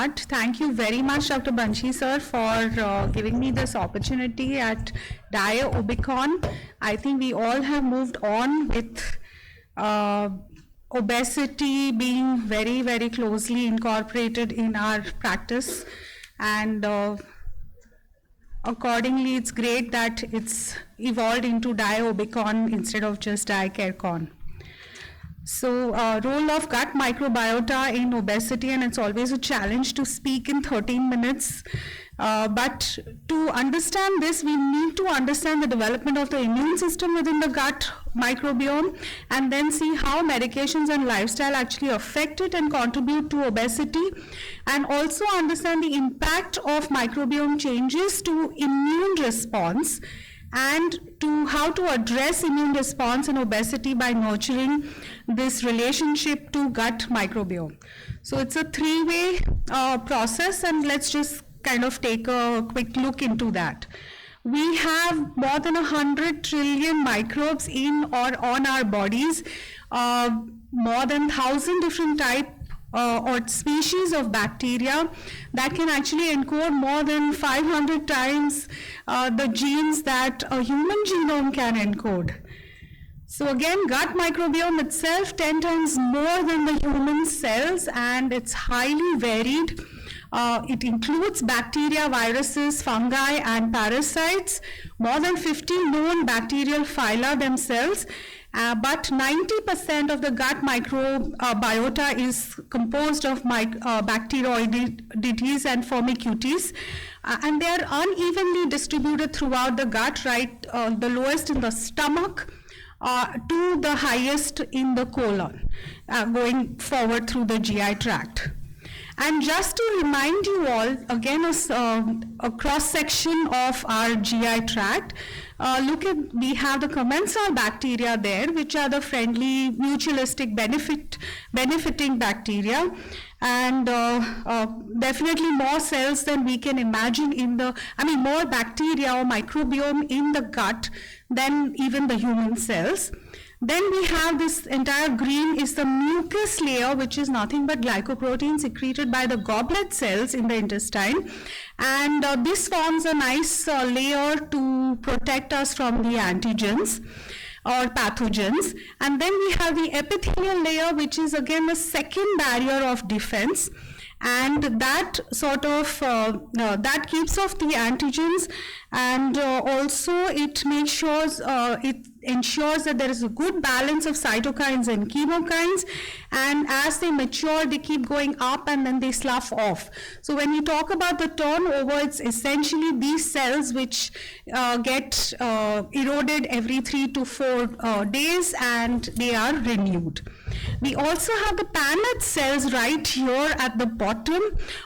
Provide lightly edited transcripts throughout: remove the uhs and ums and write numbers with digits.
start. Thank you very much, Dr. Banshi sir, for giving me this opportunity at DIA Obicon. I think we all have moved on with obesity being very, very closely incorporated in our practice, and accordingly, it's great that it's evolved into DIA Obicon instead of just DIA CareCon. So, role of gut microbiota in obesity, and it's always a challenge to speak in 13 minutes. But to understand this, we need to understand the development of the immune system within the gut microbiome, and then see how medications and lifestyle actually affect it and contribute to obesity, and also understand the impact of microbiome changes to immune response, and to how to address immune response in obesity by nurturing this relationship to gut microbiome. So it's a three-way process, and let's just kind of take a quick look into that. We have more than 100 trillion microbes in or on our bodies, more than 1,000 different types or species of bacteria that can actually encode more than 500 times the genes that a human genome can encode. So again, gut microbiome itself 10 times more than the human cells, and it's highly varied. It includes bacteria, viruses, fungi, and parasites, more than 50 known bacterial phyla themselves. But 90% of the gut microbiota is composed of Bacteroidetes and Firmicutes, and they are unevenly distributed throughout the gut, right? The lowest in the stomach to the highest in the colon, going forward through the GI tract. And just to remind you all, again, a cross-section of our GI tract. Look at, we have the commensal bacteria there, which are the friendly, mutualistic, benefiting bacteria, and definitely more cells than we can imagine in the, more bacteria or microbiome in the gut than even the human cells. Then we have this entire green is the mucus layer, which is nothing but glycoprotein secreted by the goblet cells in the intestine. And this forms a nice layer to protect us from the antigens or pathogens. And then we have the epithelial layer, which is again the second barrier of defense. And that sort of, that keeps off the antigens, and also it makes sure, it ensures that there is a good balance of cytokines and chemokines, and as they mature, they keep going up and then they slough off. So when we talk about the turnover, it's essentially these cells which get eroded every 3 to 4 days, and they are renewed. We also have the Paneth cells right here at the bottom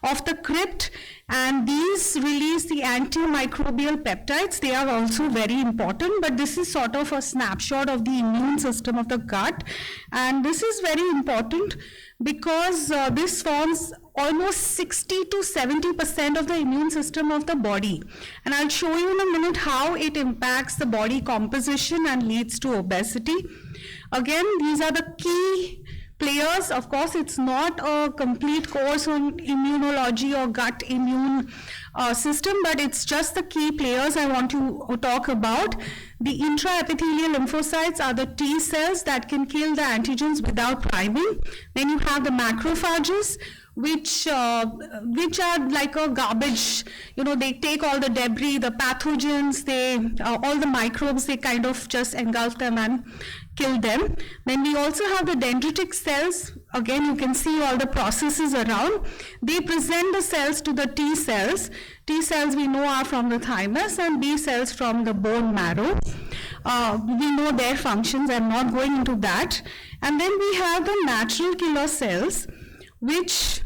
of the crypt, and these release the antimicrobial peptides. They are also very important, but this is sort of a snapshot of the immune system of the gut, and this is very important because this forms almost 60 to 70% of the immune system of the body, and I'll show you in a minute how it impacts the body composition and leads to obesity. Again, these are the key players. Of course, it's not a complete course on immunology or gut immune system, but it's just the key players I want to talk about. The intraepithelial lymphocytes are the T cells that can kill the antigens without priming. Then you have the macrophages, which are like a garbage, they take all the debris, the pathogens, all the microbes, they kind of just engulf them and kill them. Then we also have the dendritic cells. Again, you can see all the processes around. They present the cells to the T cells. T cells we know are from the thymus, and B cells from the bone marrow. We know their functions. I'm not going into that. And then we have the natural killer cells, which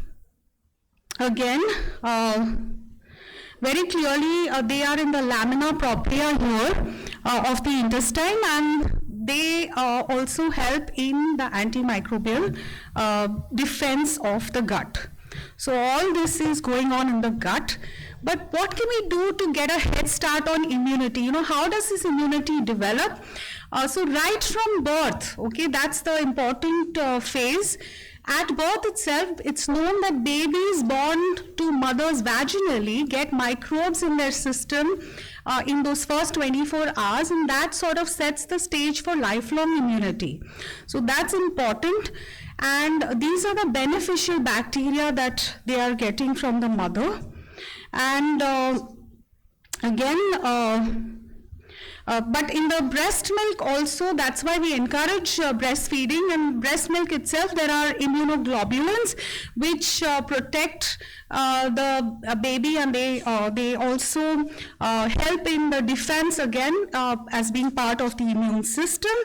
again, very clearly they are in the lamina propria here of the intestine, and they also help in the antimicrobial defense of the gut. So all this is going on in the gut. But what can we do to get a head start on immunity? How does this immunity develop? So right from birth, okay, that's the important phase. At birth itself, it's known that babies born mothers vaginally get microbes in their system in those first 24 hours, and that sort of sets the stage for lifelong immunity. So that's important, and these are the beneficial bacteria that they are getting from the mother. And but in the breast milk also, that's why we encourage breastfeeding. And breast milk itself, there are immunoglobulins which protect the baby, and they also help in the defense again as being part of the immune system.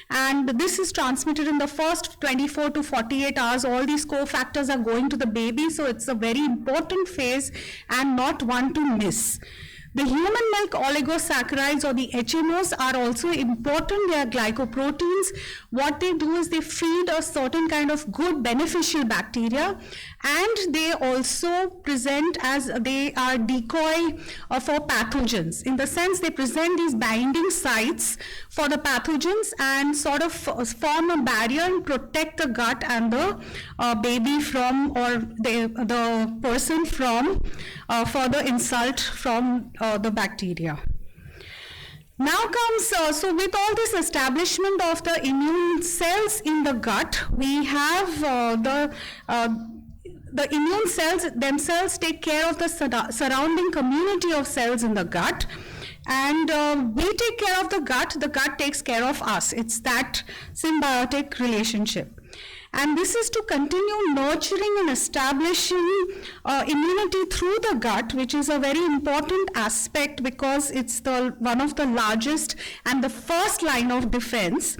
And this is transmitted in the first 24 to 48 hours. All these cofactors are going to the baby, so it's a very important phase and not one to miss. The human milk oligosaccharides, or the HMOs, are also important. They are glycoproteins. What they do is they feed a certain kind of good beneficial bacteria, and they also present as they are decoy for pathogens. In the sense, they present these binding sites for the pathogens and sort of form a barrier and protect the gut and the baby from, or the person from further insult from the bacteria. Now comes, so with all this establishment of the immune cells in the gut, we have the immune cells themselves take care of the surrounding community of cells in the gut. And we take care of the gut takes care of us. It's that symbiotic relationship. And this is to continue nurturing and establishing immunity through the gut, which is a very important aspect because it's one of the largest and the first line of defense.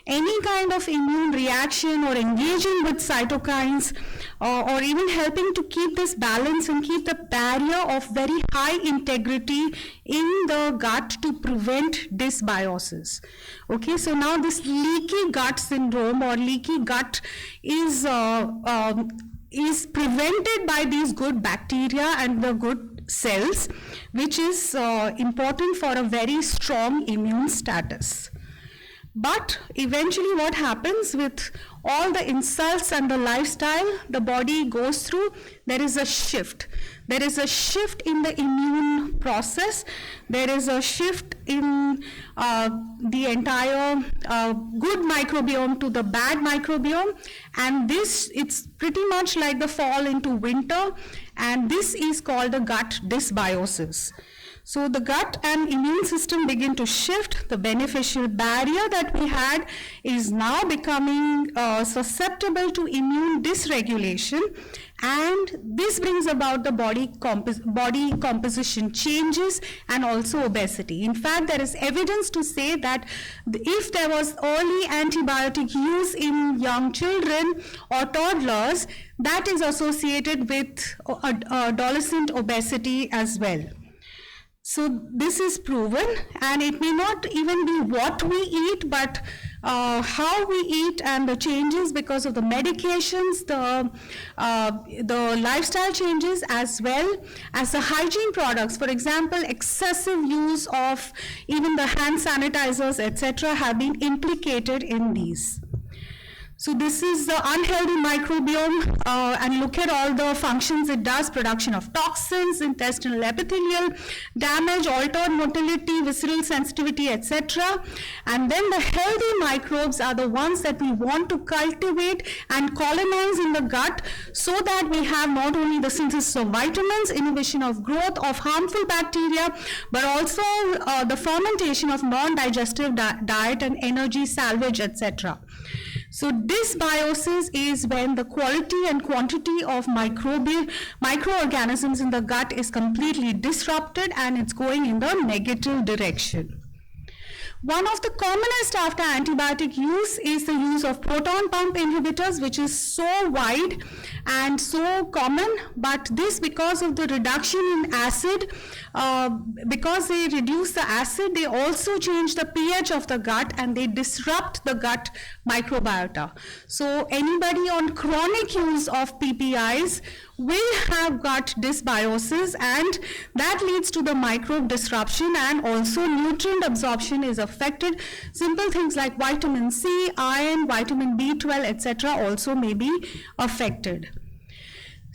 Any kind of immune reaction or engaging with cytokines or even helping to keep this balance and keep the barrier of very high integrity in the gut to prevent dysbiosis. Okay, so now this leaky gut syndrome or leaky gut is prevented by these good bacteria and the good cells, which is important for a very strong immune status. But eventually what happens with all the insults and the lifestyle the body goes through, there is a shift. There is a shift in the immune process. There is a shift in the entire good microbiome to the bad microbiome. And this, it's pretty much like the fall into winter. And this is called the gut dysbiosis. So the gut and immune system begin to shift. The beneficial barrier that we had is now becoming susceptible to immune dysregulation, and this brings about the body composition changes and also obesity. In fact, there is evidence to say that if there was early antibiotic use in young children or toddlers, that is associated with adolescent obesity as well. So this is proven, and it may not even be what we eat, but how we eat and the changes because of the medications, the lifestyle changes, as well as the hygiene products. For example, excessive use of even the hand sanitizers, etc., have been implicated in these. So this is the unhealthy microbiome, and look at all the functions it does: production of toxins, intestinal epithelial damage, altered motility, visceral sensitivity, etc. And then the healthy microbes are the ones that we want to cultivate and colonize in the gut, so that we have not only the synthesis of vitamins, inhibition of growth of harmful bacteria, but also the fermentation of non-digestive diet and energy salvage, etc. So dysbiosis is when the quality and quantity of microorganisms in the gut is completely disrupted and it's going in the negative direction. One of the commonest after antibiotic use is the use of proton pump inhibitors, which is so wide and so common, but this, because of the reduction in acid, because they reduce the acid, they also change the pH of the gut and they disrupt the gut microbiota. So anybody on chronic use of PPIs will have gut dysbiosis, and that leads to the microbe disruption, and also nutrient absorption is affected. Simple things like vitamin C, iron, vitamin B12, etc. also may be affected.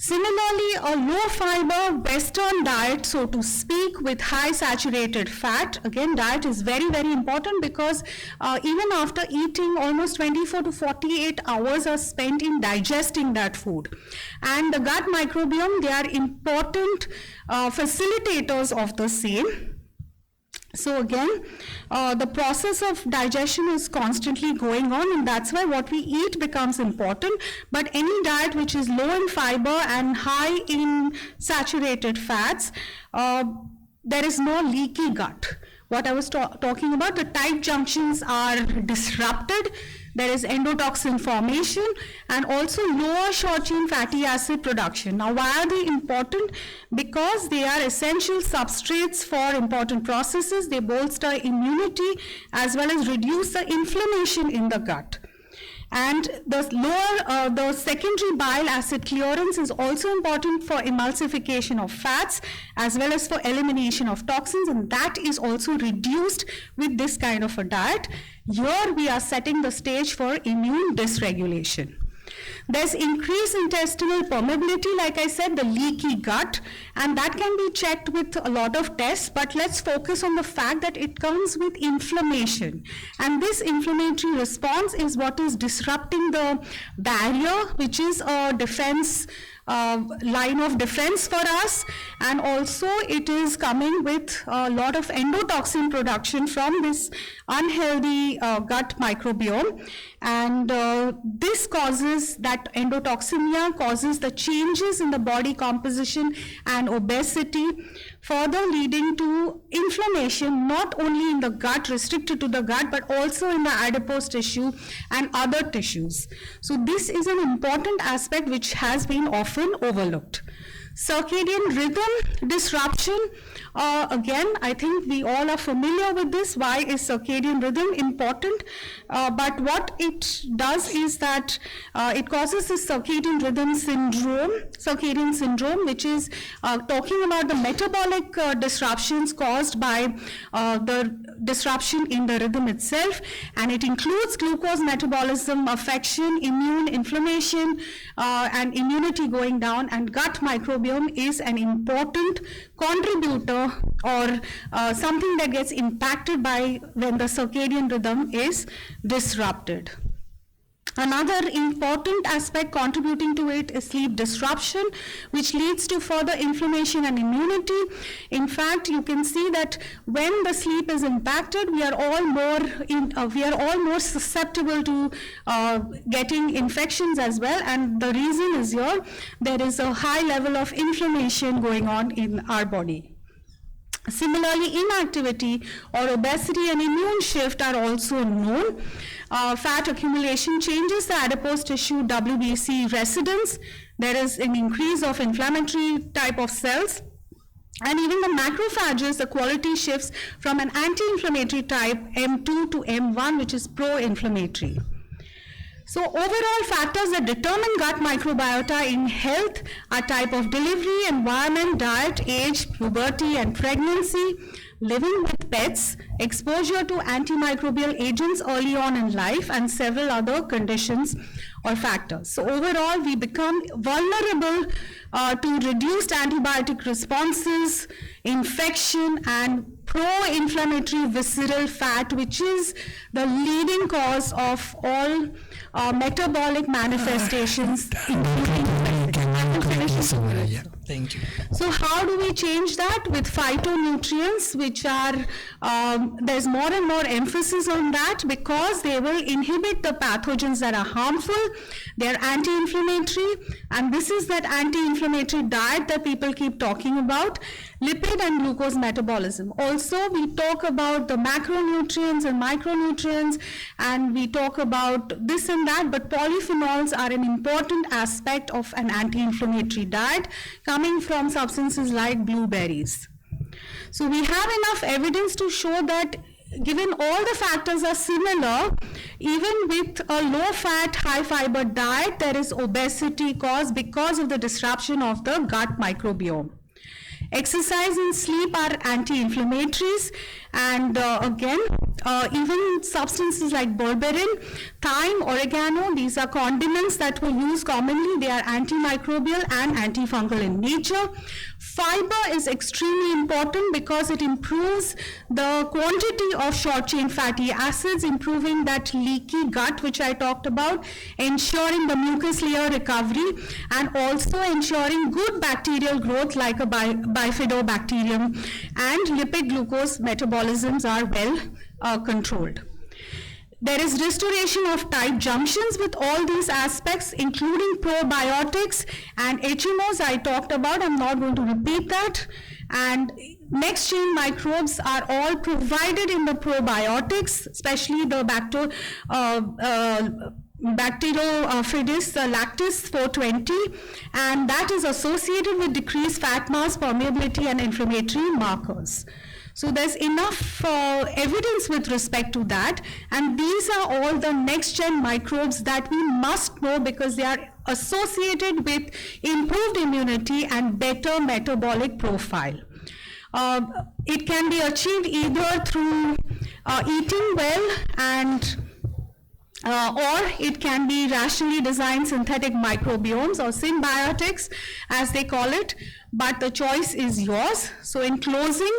Similarly, a low-fiber Western diet, so to speak, with high saturated fat. Again, diet is very, very important because even after eating, almost 24 to 48 hours are spent in digesting that food. And the gut microbiome, they are important facilitators of the same. So again, the process of digestion is constantly going on, and that's why what we eat becomes important. But any diet which is low in fiber and high in saturated fats, there is no leaky gut. What I was talking about, the tight junctions are disrupted. There is endotoxin formation and also lower short-chain fatty acid production. Now, why are they important? Because they are essential substrates for important processes. They bolster immunity as well as reduce the inflammation in the gut. And the secondary bile acid clearance is also important for emulsification of fats as well as for elimination of toxins, and that is also reduced with this kind of a diet. Here we are setting the stage for immune dysregulation. There's increased intestinal permeability, like I said, the leaky gut, and that can be checked with a lot of tests, but let's focus on the fact that it comes with inflammation. And this inflammatory response is what is disrupting the barrier, which is a defense line of defense for us, and also it is coming with a lot of endotoxin production from this unhealthy gut microbiome, and this causes that endotoxemia causes the changes in the body composition and obesity, further leading to inflammation not only in the gut, restricted to the gut, but also in the adipose tissue and other tissues. So this is an important aspect which has been often overlooked. Circadian rhythm disruption, again, I think we all are familiar with this. Why is circadian rhythm important? But what it does is that it causes this circadian syndrome, which is talking about the metabolic disruptions caused by the disruption in the rhythm itself, and it includes glucose metabolism, affection, immune inflammation, and immunity going down, and gut microbiome is an important contributor or something that gets impacted by when the circadian rhythm is disrupted. Another important aspect contributing to it is sleep disruption, which leads to further inflammation and immunity. In fact, you can see that when the sleep is impacted, we are all more susceptible to getting infections as well. And the reason is here, there is a high level of inflammation going on in our body. Similarly, inactivity or obesity and immune shift are also known. Fat accumulation changes the adipose tissue WBC residence. There is an increase of inflammatory type of cells. And even the macrophages, the quality shifts from an anti-inflammatory type M2 to M1, which is pro-inflammatory. So overall factors that determine gut microbiota in health are type of delivery, environment, diet, age, puberty and pregnancy, living with pets, exposure to antimicrobial agents early on in life, and several other conditions or factors. So overall, we become vulnerable to reduced antibiotic responses, infection, and pro-inflammatory visceral fat, which is the leading cause of all metabolic manifestations, including Thank you. So how do we change that? With phytonutrients, which are, there's more and more emphasis on that because they will inhibit the pathogens that are harmful. They're anti-inflammatory, and this is that anti-inflammatory diet that people keep talking about. Lipid and glucose metabolism. Also, we talk about the macronutrients and micronutrients, and we talk about this and that, but polyphenols are an important aspect of an anti-inflammatory diet coming from substances like blueberries. So we have enough evidence to show that given all the factors are similar, even with a low-fat, high-fiber diet, there is obesity caused because of the disruption of the gut microbiome. Exercise and sleep are anti-inflammatories, and again, even substances like berberine, thyme, oregano, these are condiments that we use commonly. They are antimicrobial and antifungal in nature. Fiber is extremely important because it improves the quantity of short-chain fatty acids, improving that leaky gut which I talked about, ensuring the mucus layer recovery, and also ensuring good bacterial growth like a bifidobacterium, and lipid glucose metabolisms are well controlled. There is restoration of tight junctions with all these aspects, including probiotics and HMOs I talked about. I'm not going to repeat that. And next chain microbes are all provided in the probiotics, especially the Bacterophidis lactis 420, and that is associated with decreased fat mass, permeability, and inflammatory markers. So there's enough evidence with respect to that, and these are all the next-gen microbes that we must know because they are associated with improved immunity and better metabolic profile. It can be achieved either through eating well and or it can be rationally designed synthetic microbiomes or symbiotics as they call it, but the choice is yours. So in closing,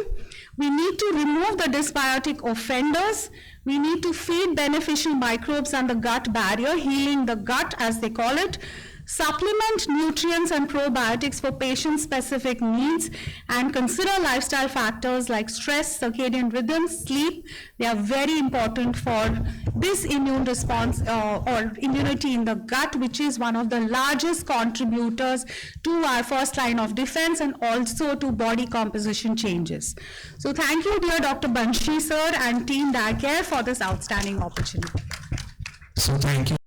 we need to remove the dysbiotic offenders. We need to feed beneficial microbes and the gut barrier, healing the gut as they call it. Supplement nutrients and probiotics for patient-specific needs, and consider lifestyle factors like stress, circadian rhythm, sleep. They are very important for this immune response or immunity in the gut, which is one of the largest contributors to our first line of defense and also to body composition changes. So thank you, dear Dr. Banshi sir and team Dacare for this outstanding opportunity. So thank you.